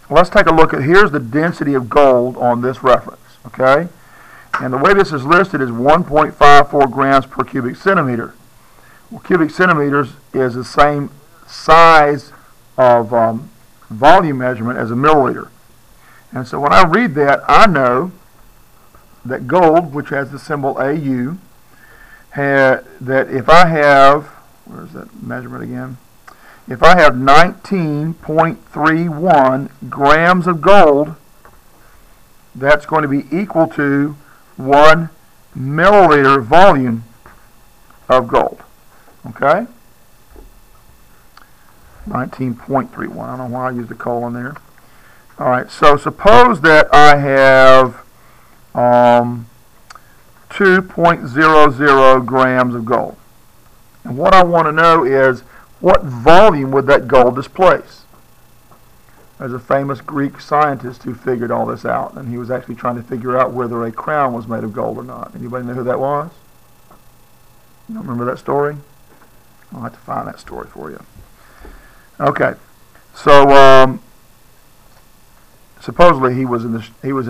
let's take a look at, here's the density of gold on this reference, okay? And the way this is listed is 1.54 grams per cubic centimeter. Well, cubic centimeters is the same size of volume measurement as a milliliter. And so when I read that, I know that gold, which has the symbol AU, that if I have, where's that measurement again? If I have 19.31 grams of gold, that's going to be equal to 1 milliliter volume of gold. Okay? 19.31. I don't know why I used a colon there. All right, so suppose that I have 2.00 grams of gold. And what I want to know is, what volume would that gold displace? There's a famous Greek scientist who figured all this out, and he was actually trying to figure out whether a crown was made of gold or not. Anybody know who that was? You don't remember that story? I'll have to find that story for you. Okay, so supposedly he was in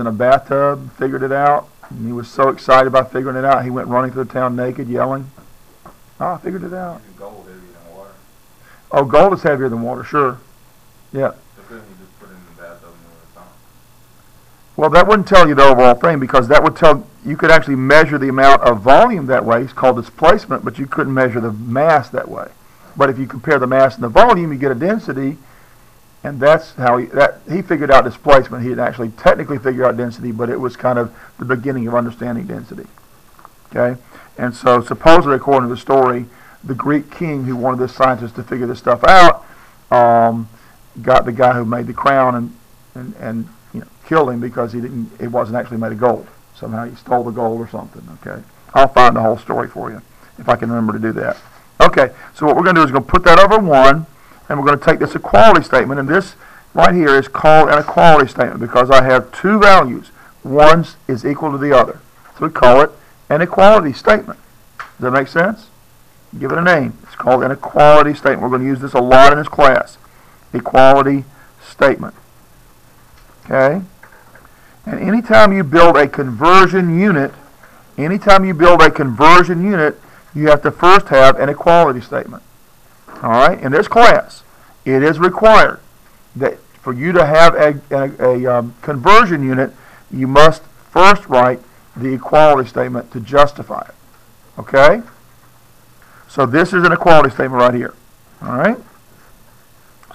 a bathtub, figured it out, and he was so excited about figuring it out, he went running through the town naked, yelling, "Oh, I figured it out." Gold heavier than water. Oh, gold is heavier than water, sure. Yeah. So couldn't you just put it in the bathtub and it was on? Well, that wouldn't tell you the overall thing, because that would tell you could actually measure the amount of volume that way. It's called displacement, but you couldn't measure the mass that way. But if you compare the mass and the volume, you get a density, and that's how he figured out displacement. He didn't actually technically figure out density, but it was kind of the beginning of understanding density. Okay, and so supposedly, according to the story, the Greek king who wanted this scientist to figure this stuff out got the guy who made the crown and killed him because it wasn't actually made of gold. Somehow he stole the gold or something. Okay, I'll find the whole story for you if I can remember to do that. Okay, so what we're going to do is we're going to put that over 1, and we're going to take this equality statement, and this right here is called an equality statement because I have two values. One is equal to the other. So we call it an equality statement. Does that make sense? Give it a name. It's called an equality statement. We're going to use this a lot in this class. Equality statement. Okay? And anytime you build a conversion unit, you have to first have an equality statement. All right? In this class, it is required that for you to have a conversion unit, you must first write the equality statement to justify it. Okay? So this is an equality statement right here. All right?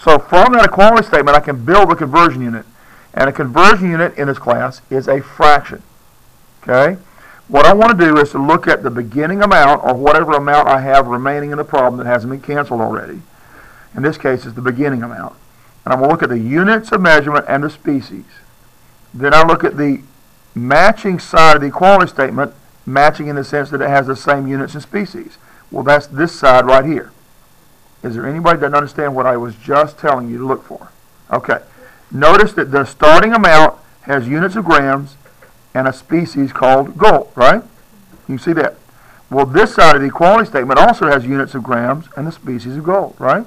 So from that equality statement, I can build a conversion unit. And a conversion unit in this class is a fraction. Okay? What I want to do is to look at the beginning amount, or whatever amount I have remaining in the problem that hasn't been canceled already. In this case, it's the beginning amount. And I'm going to look at the units of measurement and the species. Then I look at the matching side of the equality statement, matching in the sense that it has the same units and species. Well, that's this side right here. Is there anybody that doesn't understand what I was just telling you to look for? Okay. Notice that the starting amount has units of grams and a species called gold, right? You see that? Well, this side of the equality statement also has units of grams and the species of gold, right?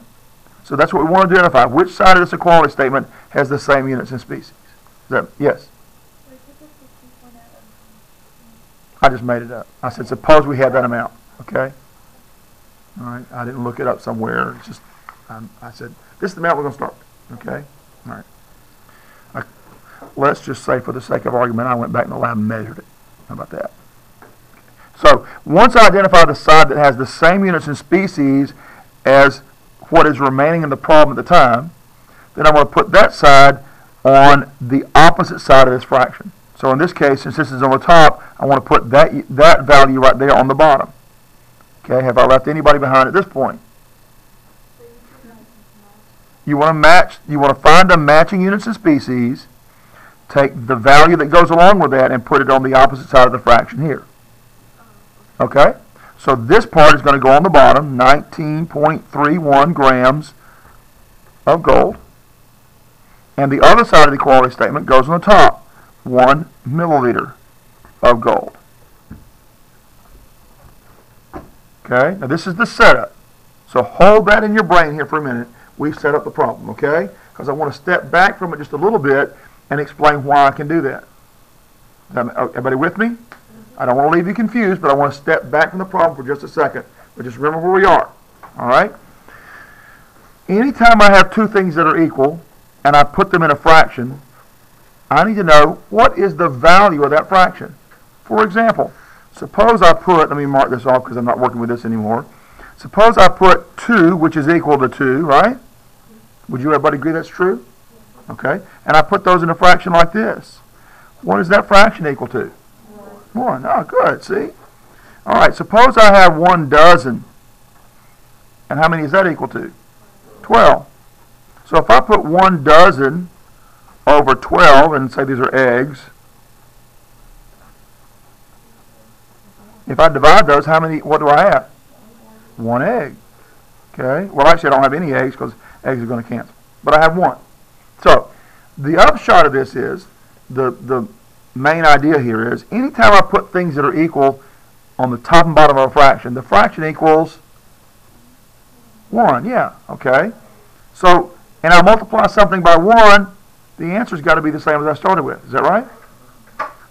So that's what we want to identify. Which side of this equality statement has the same units and species? Yes? I just made it up. I said, suppose we had that amount, okay? All right, I didn't look it up somewhere. It's just, I said, this is the amount we're going to start, okay? All right. Let's just say, for the sake of argument, I went back in the lab and measured it. How about that? So once I identify the side that has the same units and species as what is remaining in the problem at the time, then I'm going to put that side on the opposite side of this fraction. So in this case, since this is on the top, I want to put that value right there on the bottom. Okay, have I left anybody behind at this point? You want to match. You want to find the matching units and species, take the value that goes along with that, and put it on the opposite side of the fraction here. Okay? So this part is going to go on the bottom, 19.31 grams of gold. And the other side of the equality statement goes on the top, 1 milliliter of gold. Okay? Now this is the setup. So hold that in your brain here for a minute. We've set up the problem, okay? because I want to step back from it just a little bit and explain why I can do that. Everybody with me? I don't want to leave you confused, but I want to step back from the problem for just a second. But just remember where we are. All right? Anytime I have two things that are equal and I put them in a fraction, I need to know what is the value of that fraction. For example, suppose I put, let me mark this off because I'm not working with this anymore. Suppose I put 2, which is equal to 2, right? Would you everybody agree that's true? Okay. And I put those in a fraction like this. What is that fraction equal to? 1. Oh, good. See? All right. Suppose I have 1 dozen. And how many is that equal to? 12. So if I put 1 dozen over 12, and say these are eggs, if I divide those, what do I have? 1 egg. Okay? Well, actually, I don't have any eggs because eggs are going to cancel. But I have 1. So the upshot of this is, the main idea here is, anytime I put things that are equal on the top and bottom of a fraction, the fraction equals 1. Yeah, okay. So, and I multiply something by 1, the answer's got to be the same as I started with. Is that right?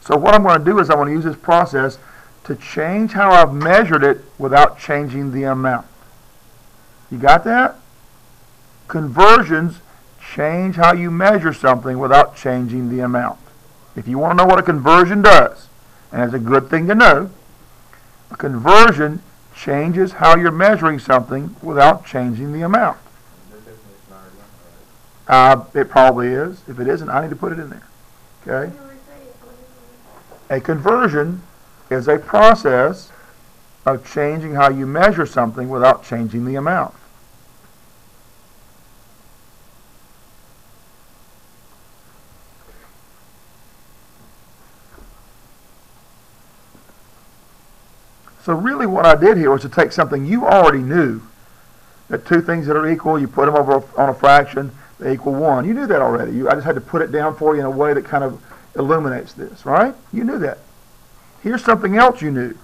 So what I'm going to do is I want to use this process to change how I've measured it without changing the amount. You got that? Conversions change how you measure something without changing the amount. If you want to know what a conversion does, and it's a good thing to know, a conversion changes how you're measuring something without changing the amount. It probably is. If it isn't, I need to put it in there. Okay? A conversion is a process of changing how you measure something without changing the amount. So really what I did here was to take something you already knew, that two things that are equal, you put them over on a fraction, they equal 1. You knew that already. I just had to put it down for you in a way that kind of illuminates this, right? You knew that. Here's something else you knew.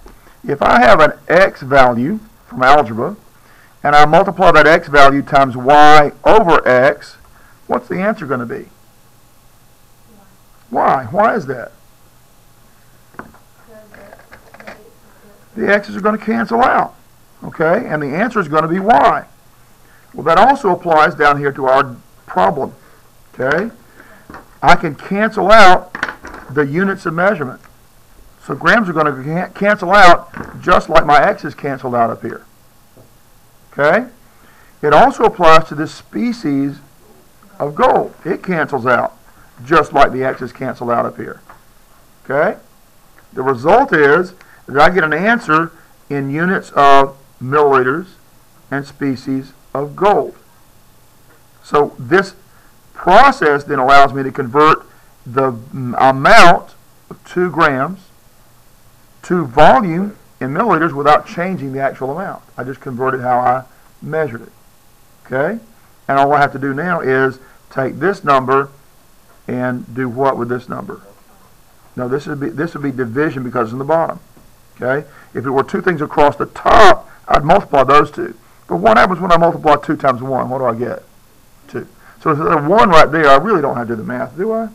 If I have an x value from algebra, and I multiply that x value times y over x, what's the answer going to be? Why? Why is that? The x's are going to cancel out, okay? And the answer is going to be y. Well, that also applies down here to our problem, okay? I can cancel out the units of measurement. So grams are going to cancel out just like my x's canceled out up here, okay? It also applies to this species of gold. It cancels out just like the x's cancel out up here, okay? The result is that I get an answer in units of milliliters and species of gold. So this process then allows me to convert the amount of 2 grams to volume in milliliters without changing the actual amount. I just converted how I measured it. Okay? And all I have to do now is take this number and do what with this number? No, this would be division because it's in the bottom. Okay? If it were 2 things across the top, I'd multiply those 2. But what happens when I multiply 2 times 1? What do I get? 2. So if there's a 1 right there, I really don't have to do the math, do I?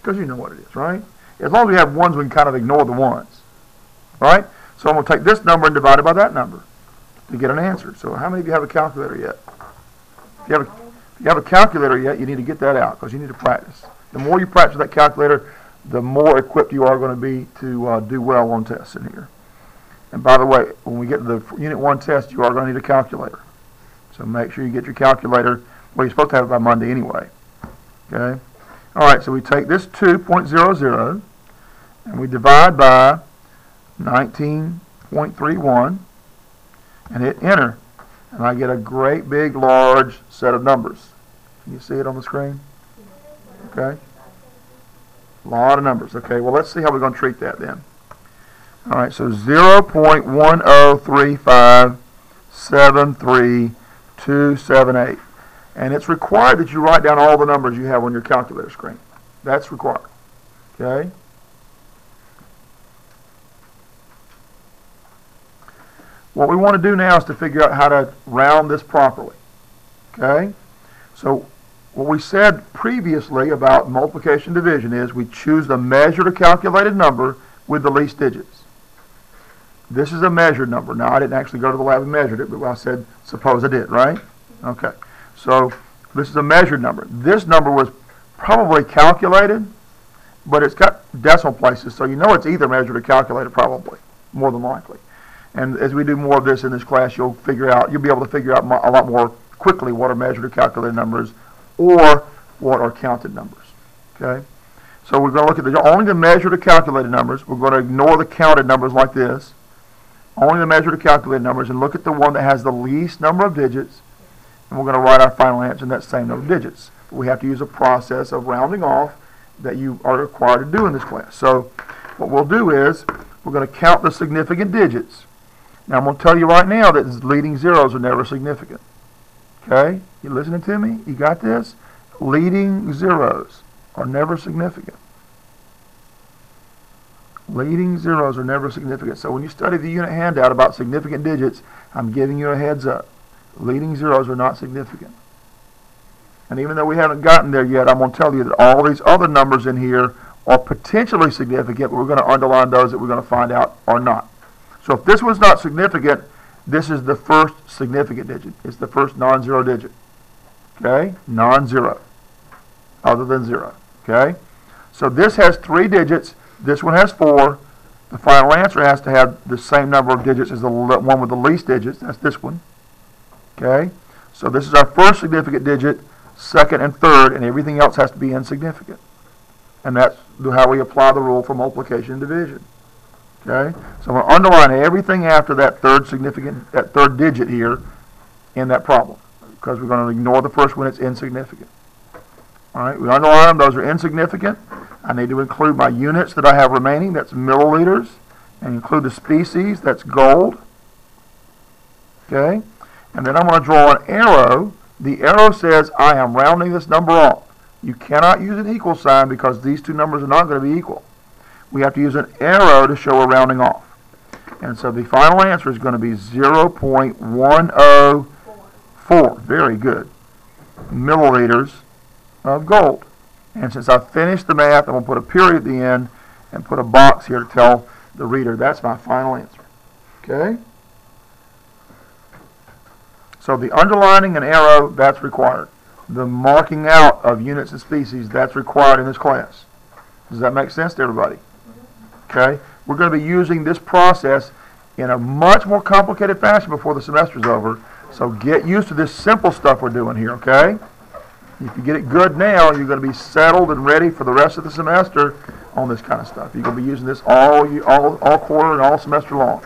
Because you know what it is, right? As long as we have 1s, we can kind of ignore the 1s. Right? So I'm going to take this number and divide it by that number to get an answer. So how many of you have a calculator yet? If you have a calculator yet, you need to get that out because you need to practice. The more you practice with that calculator, the more equipped you are going to be to do well on tests in here. And by the way, when we get to the Unit 1 test, you are going to need a calculator. So make sure you get your calculator. Well, you're supposed to have it by Monday anyway. Okay? All right, so we take this 2.00 and we divide by 19.31 and hit enter. And I get a great big large set of numbers. Can you see it on the screen? Okay? A lot of numbers. Okay, well, let's see how we're going to treat that then. All right, so 0.103573278. And it's required that you write down all the numbers you have on your calculator screen. That's required. Okay? What we want to do now is to figure out how to round this properly. Okay? So what we said previously about multiplication division is we choose the measured or calculated number with the least digits. This is a measured number. Now, I didn't actually go to the lab and measured it, but I said, suppose I did, right? Okay. So this is a measured number. This number was probably calculated, but it's got decimal places, so you know it's either measured or calculated probably, more than likely. And as we do more of this in this class, you'll be able to figure out a lot more quickly what are measured or calculated numbers or what are counted numbers. Okay? So we're going to look at only the measured or calculated numbers. We're going to ignore the counted numbers like this. Only the measured or calculated numbers, and look at the one that has the least number of digits, and we're going to write our final answer in that same number of digits. But we have to use a process of rounding off that you are required to do in this class. So what we'll do is we're going to count the significant digits. Now I'm going to tell you right now that leading zeros are never significant. Okay? You listening to me? You got this? Leading zeros are never significant. Leading zeros are never significant. So when you study the unit handout about significant digits, I'm giving you a heads up. Leading zeros are not significant. And even though we haven't gotten there yet, I'm going to tell you that all these other numbers in here are potentially significant, but we're going to underline those that we're going to find out are not. So if this was not significant, this is the first significant digit. It's the first non-zero digit. Okay? Non-zero. Other than 0. Okay? So this has 3 digits. This one has 4. The final answer has to have the same number of digits as the one with the least digits. That's this one. Okay? So this is our first significant digit, second and third, and everything else has to be insignificant. And that's how we apply the rule for multiplication and division. Okay? So I'm going to underline everything after that third digit here in that problem, because we're going to ignore the first one. It's insignificant. All right, we underline them. Those are insignificant. I need to include my units that I have remaining. That's milliliters. And include the species. That's gold. Okay? And then I'm going to draw an arrow. The arrow says I am rounding this number off. You cannot use an equal sign because these two numbers are not going to be equal. We have to use an arrow to show a rounding off. And so the final answer is going to be 0.104. Very good. Milliliters of gold. And since I finished the math, I'm going to put a period at the end and put a box here to tell the reader that's my final answer. Okay? So the underlining and arrow, that's required. The marking out of units and species, that's required in this class. Does that make sense to everybody? Okay? We're going to be using this process in a much more complicated fashion before the semester's over. So get used to this simple stuff we're doing here, okay? If you get it good now, you're going to be settled and ready for the rest of the semester on this kind of stuff. You're going to be using this all quarter and all semester long.